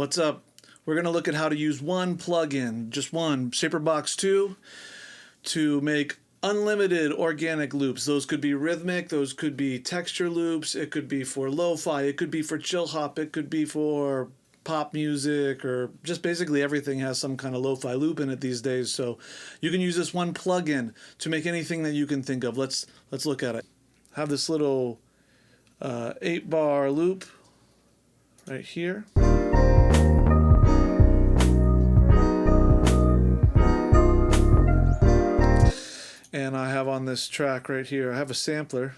What's up? We're going to look at how to use one plugin, just one, Shaperbox 2, to make unlimited organic loops. Those could be rhythmic, those could be texture loops, it could be for lo-fi, it could be for Chillhop, it could be for pop music, or just basically everything has some kind of lo-fi loop in it these days. So you can use this one plugin to make anything that you can think of. Let's look at it. Have this little 8-bar loop right here. And I have on this track right here, I have a sampler,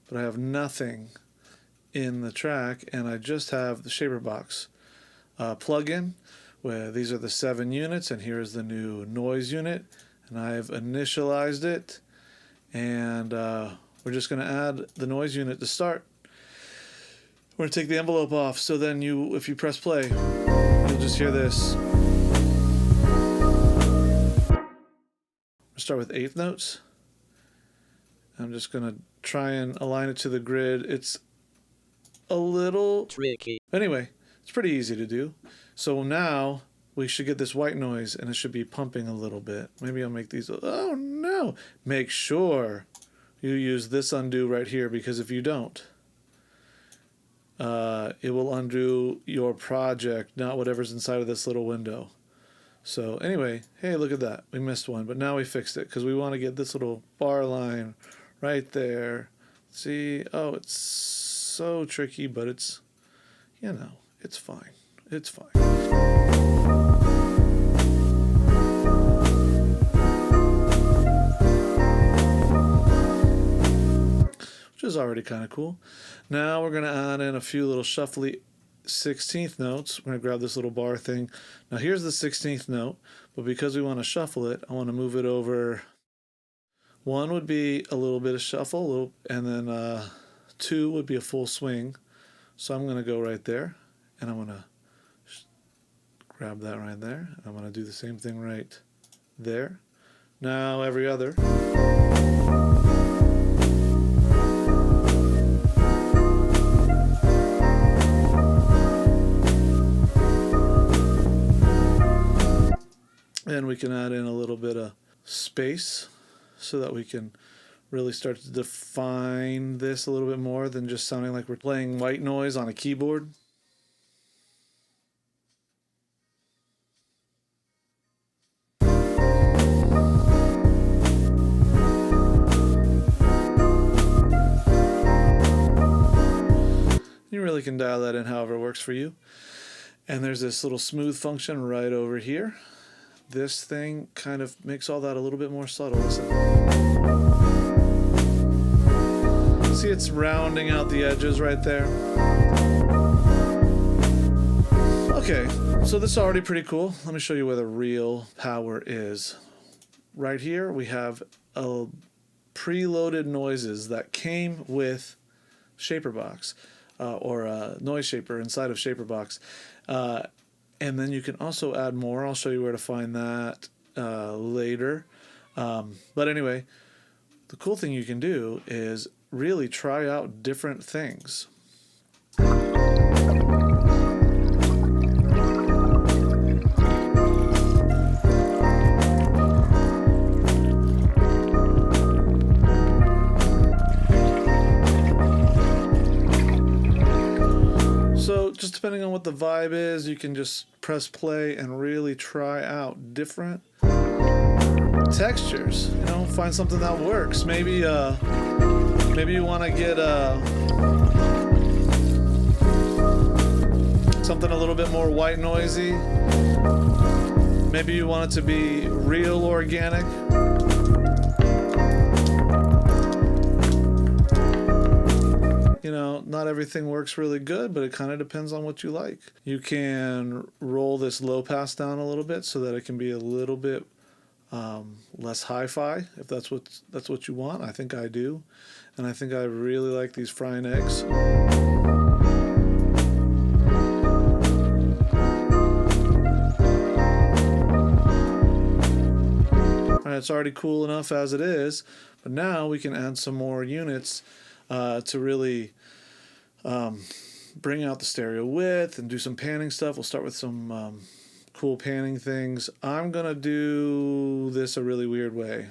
but I have nothing in the track, and I just have the Shaperbox plugin, where these are the 7 units, and here is the new noise unit, and I've initialized it, and we're just going to add the noise unit to start. We're going to take the envelope off, so then if you press play, you'll just hear this. Start with 1/8 notes. I'm just going to try and align it to the grid. It's a little tricky. Anyway, it's pretty easy to do. So now we should get this white noise, and it should be pumping a little bit. Maybe I'll make these. Oh no! Make sure you use this undo right here, because if you don't, it will undo your project, not whatever's inside of this little window. So anyway, hey, look at that. We missed one, but now we fixed it because we want to get this little bar line right there. See? Oh, it's so tricky, but it's, you know, it's fine. It's fine. Which is already kind of cool. Now we're going to add in a few little shuffly 16th notes. We're going to grab this little bar thing. Now here's the 16th note, but because we want to shuffle it, I want to move it over. 1 would be a little bit of shuffle, and then 2 would be a full swing. So I'm going to go right there, and I'm going to grab that right there. I'm going to do the same thing right there. Now every other. And we can add in a little bit of space so that we can really start to define this a little bit more than just sounding like we're playing white noise on a keyboard. You really can dial that in however works for you. And there's this little smooth function right over here. This thing kind of makes all that a little bit more subtle. Listen. See, it's rounding out the edges right there. Okay, so this is already pretty cool. Let me show you where the real power is. Right here, we have a preloaded noises that came with Shaperbox, or a noise shaper inside of Shaperbox. And then you can also add more. I'll show you where to find that later. But anyway, the cool thing you can do is really try out different things. So just depending on what the vibe is, you can just press play and really try out different textures. You know, find something that works. Maybe maybe you want to get something a little bit more white noisy. Maybe you want it to be real organic. You know, not everything works really good, but it kind of depends on what you like. You can roll this low pass down a little bit so that it can be a little bit less hi-fi, if that's what you want. I think I do, and I think I really like these frying eggs. All right, it's already cool enough as it is, but now we can add some more units to really bring out the stereo width and do some panning stuff. We'll start with some cool panning things. I'm going to do this a really weird way.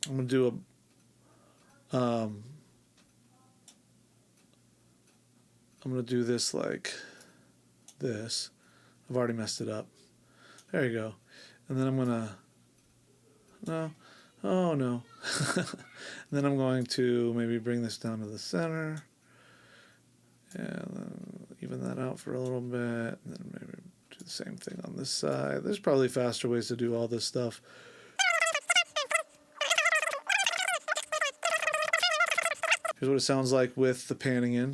I'm going to do I'm going to do this like this. I've already messed it up. There you go. And then I'm going to, no, oh no. And then I'm going to maybe bring this down to the center. And then even that out for a little bit. And then maybe do the same thing on this side. There's probably faster ways to do all this stuff. Here's what it sounds like with the panning in.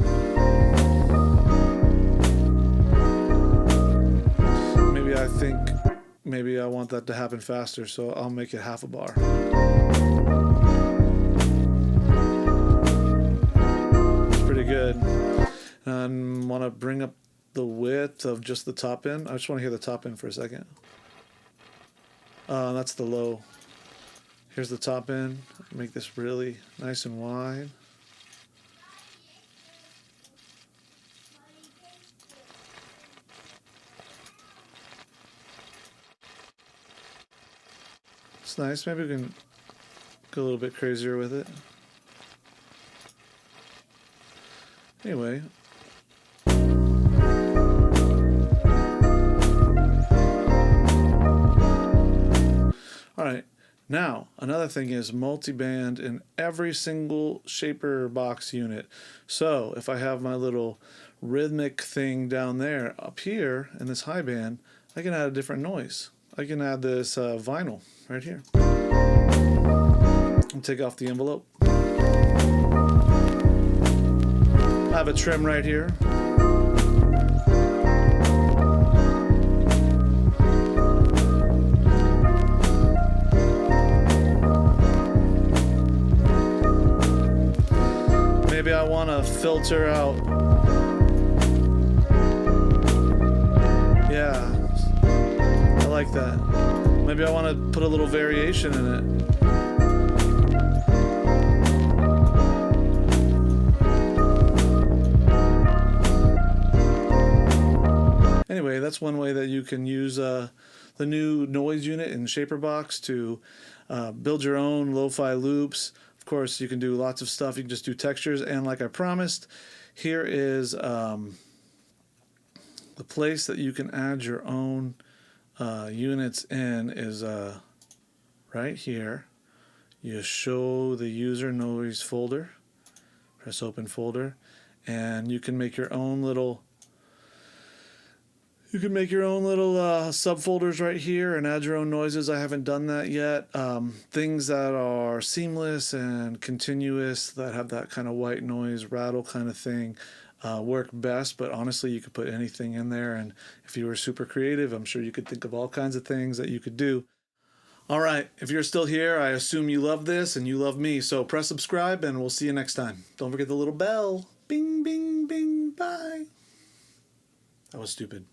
Maybe I want that to happen faster, so I'll make it half a bar. It's pretty good. And want to bring up the width of just the top end. I just want to hear the top end for a second. That's the low. Here's the top end. Make this really nice and wide. It's nice. Maybe we can go a little bit crazier with it. Anyway. Alright, now another thing is multi-band in every single Shaperbox unit. So if I have my little rhythmic thing down there, up here in this high band, I can add a different noise. I can add this vinyl right here. And take off the envelope. I have a trim right here. Maybe I want to filter out. Yeah. I like that. Maybe I want to put a little variation in it. Anyway, that's one way that you can use the new noise unit in Shaperbox to build your own lo-fi loops. Of course, you can do lots of stuff. You can just do textures. And like I promised, here is the place that you can add your own units in is right here. You show the user noise folder, press open folder, and you can make your own little subfolders right here and add your own noises. I haven't done that yet. Things that are seamless and continuous, that have that kind of white noise rattle kind of thing, work best, but honestly you could put anything in there, and if you were super creative, I'm sure you could think of all kinds of things that you could do. Alright, if you're still here, I assume you love this and you love me, so press subscribe and we'll see you next time. Don't forget the little bell. Bing, bing, bing, bye. That was stupid.